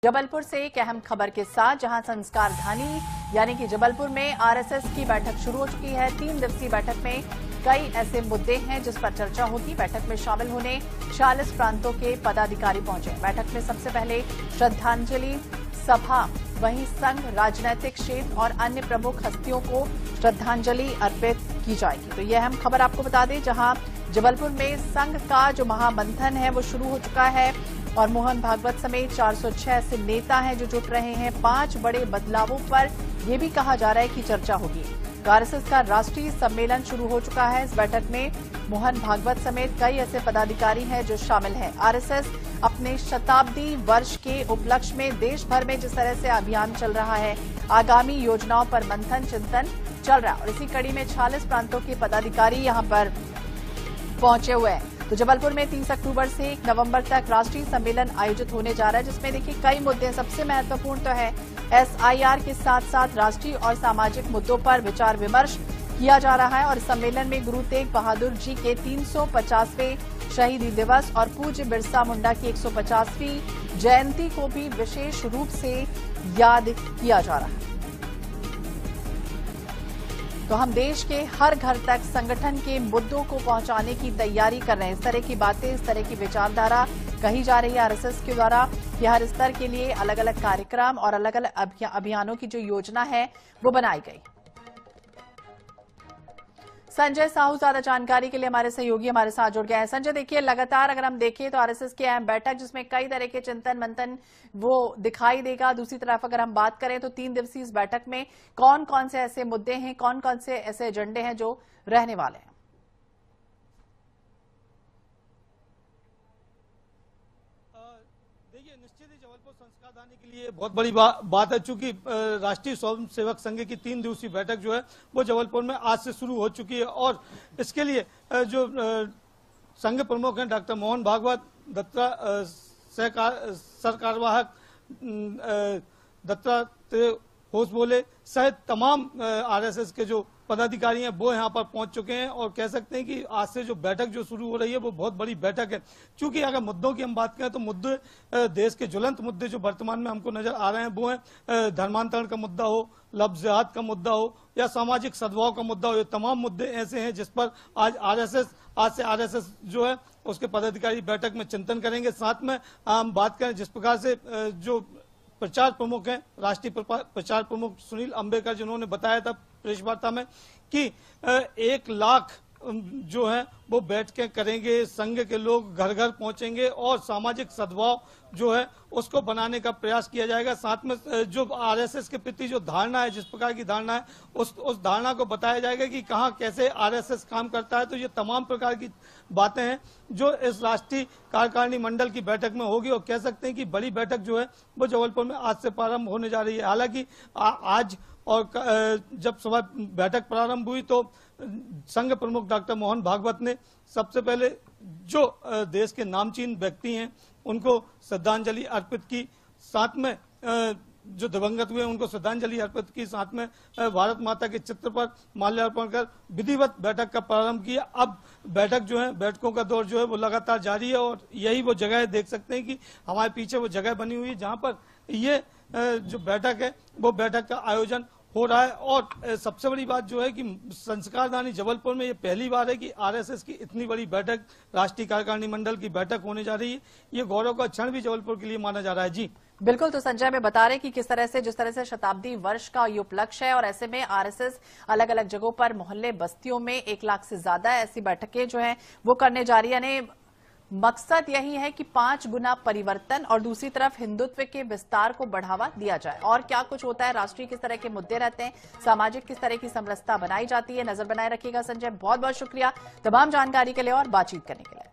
जबलपुर से एक अहम खबर के साथ, जहां संस्कार धानी यानी कि जबलपुर में आरएसएस की बैठक शुरू हो चुकी है। 3 दिवसीय बैठक में कई ऐसे मुद्दे हैं जिस पर चर्चा होगी। बैठक में शामिल होने 40 प्रांतों के पदाधिकारी पहुंचे। बैठक में सबसे पहले श्रद्धांजलि सभा, वहीं संघ, राजनीतिक क्षेत्र और अन्य प्रमुख हस्तियों को श्रद्धांजलि अर्पित की जाएगी। तो यह अहम खबर आपको बता दें, जहां जबलपुर में संघ का जो महामंथन है वो शुरू हो चुका है और मोहन भागवत समेत 406 ऐसे नेता हैं जो जुट रहे हैं। 5 बड़े बदलावों पर यह भी कहा जा रहा है कि चर्चा होगी। आरएसएस का राष्ट्रीय सम्मेलन शुरू हो चुका है। इस बैठक में मोहन भागवत समेत कई ऐसे पदाधिकारी हैं जो शामिल हैं। आरएसएस अपने शताब्दी वर्ष के उपलक्ष्य में देश भर में जिस तरह से अभियान चल रहा है, आगामी योजनाओं पर मंथन चिंतन चल रहा है और इसी कड़ी में 40 प्रांतों के पदाधिकारी यहां पर पहुंचे हुए हैं। तो जबलपुर में 30 अक्टूबर से 1 नवंबर तक राष्ट्रीय सम्मेलन आयोजित होने जा रहा है, जिसमें देखिए कई मुद्दे। सबसे महत्वपूर्ण तो है एसआईआर के साथ साथ राष्ट्रीय और सामाजिक मुद्दों पर विचार विमर्श किया जा रहा है और इस सम्मेलन में गुरु तेग बहादुर जी के 350वें शहीदी दिवस और पूज्य बिरसा मुंडा की 150वीं जयंती को भी विशेष रूप से याद किया जा रहा है। तो हम देश के हर घर तक संगठन के मुद्दों को पहुंचाने की तैयारी कर रहे हैं। इस तरह की बातें, इस तरह की विचारधारा कही जा रही है आरएसएस के द्वारा कि हर स्तर के लिए अलग अलग कार्यक्रम और अलग अलग अभियानों की जो योजना है वो बनाई गई। संजय साहू ज्यादा जानकारी के लिए हमारे सहयोगी हमारे साथ जुड़ गए हैं। संजय, देखिए लगातार अगर हम देखें तो आरएसएस की अहम बैठक जिसमें कई तरह के चिंतन मंथन वो दिखाई देगा। दूसरी तरफ अगर हम बात करें तो 3 दिवसीय इस बैठक में कौन कौन से ऐसे मुद्दे हैं, कौन कौन से ऐसे एजेंडे हैं जो रहने वाले हैं? देखिए, निश्चित ही जबलपुर संस्कार धानी के लिए बहुत बड़ी बात है, चूंकि राष्ट्रीय स्वयं सेवक संघ की 3 दिवसीय बैठक जो है वो जबलपुर में आज से शुरू हो चुकी है और इसके लिए जो संघ प्रमुख हैं डॉक्टर मोहन भागवत, सरकारवाहक दत्तात्रेय होसबोले सहित तमाम आरएसएस के जो पदाधिकारी हैं वो यहाँ पर पहुंच चुके हैं और कह सकते हैं कि आज से जो बैठक जो शुरू हो रही है वो बहुत बड़ी बैठक है। क्योंकि अगर मुद्दों की हम बात करें तो मुद्दे, देश के ज्वलंत मुद्दे जो वर्तमान में हमको नजर आ रहे हैं वो हैं धर्मांतरण का मुद्दा हो, लफ्ज़ जिहाद का मुद्दा हो या सामाजिक सद्भाव का मुद्दा हो। ये तमाम मुद्दे ऐसे हैं जिस पर आज से आरएसएस जो है उसके पदाधिकारी बैठक में चिंतन करेंगे। साथ में हम बात करें जिस प्रकार से जो प्रचार प्रमुख हैं, राष्ट्रीय प्रचार प्रमुख सुनील अंबेकर, जिन्होंने बताया था प्रेस वार्ता में कि 1 लाख जो है वो बैठ के करेंगे, संघ के लोग घर घर पहुंचेंगे और सामाजिक सद्भाव जो है उसको बनाने का प्रयास किया जाएगा। साथ में जो आरएसएस के प्रति जो धारणा है, जिस प्रकार की धारणा है उस धारणा को बताया जाएगा कि कहां कैसे आरएसएस काम करता है। तो ये तमाम प्रकार की बातें हैं जो इस राष्ट्रीय कार्यकारिणी मंडल की बैठक में होगी और कह सकते हैं कि बड़ी बैठक जो है वो जबलपुर में आज से प्रारंभ होने जा रही है। हालांकि आज और जब सुबह बैठक प्रारंभ हुई तो संघ प्रमुख डॉक्टर मोहन भागवत ने सबसे पहले जो देश के नामचीन व्यक्ति हैं उनको श्रद्धांजलि अर्पित की। साथ में जो दिवंगत हुए उनको श्रद्धांजलि अर्पित की। साथ में भारत माता के चित्र पर माल्यार्पण कर विधिवत बैठक का प्रारंभ किया। अब बैठक जो है, बैठकों का दौर जो है वो लगातार जारी है और यही वो जगह देख सकते हैं कि हमारे पीछे वो जगह बनी हुई है जहां पर ये जो बैठक है वो बैठक का आयोजन हो रहा है। और सबसे बड़ी बात जो है कि संस्कार धानी जबलपुर में ये पहली बार है कि आरएसएस की इतनी बड़ी बैठक, राष्ट्रीय कार्यकारिणी मंडल की बैठक होने जा रही है। ये गौरव का क्षण भी जबलपुर के लिए माना जा रहा है। जी बिल्कुल। तो संजय में बता रहे कि किस तरह से, जिस तरह से शताब्दी वर्ष का ये उपलक्ष्य है और ऐसे में आरएसएस अलग अलग जगहों पर मोहल्ले बस्तियों में 1 लाख से ज्यादा ऐसी बैठकें जो है वो करने जा रही है। यानी मकसद यही है कि 5 गुना परिवर्तन और दूसरी तरफ हिंदुत्व के विस्तार को बढ़ावा दिया जाए। और क्या कुछ होता है, राष्ट्रीय किस तरह के मुद्दे रहते हैं, सामाजिक किस तरह की समरसता बनाई जाती है, नजर बनाए रखिएगा। संजय, बहुत बहुत शुक्रिया तमाम जानकारी के लिए और बातचीत करने के लिए।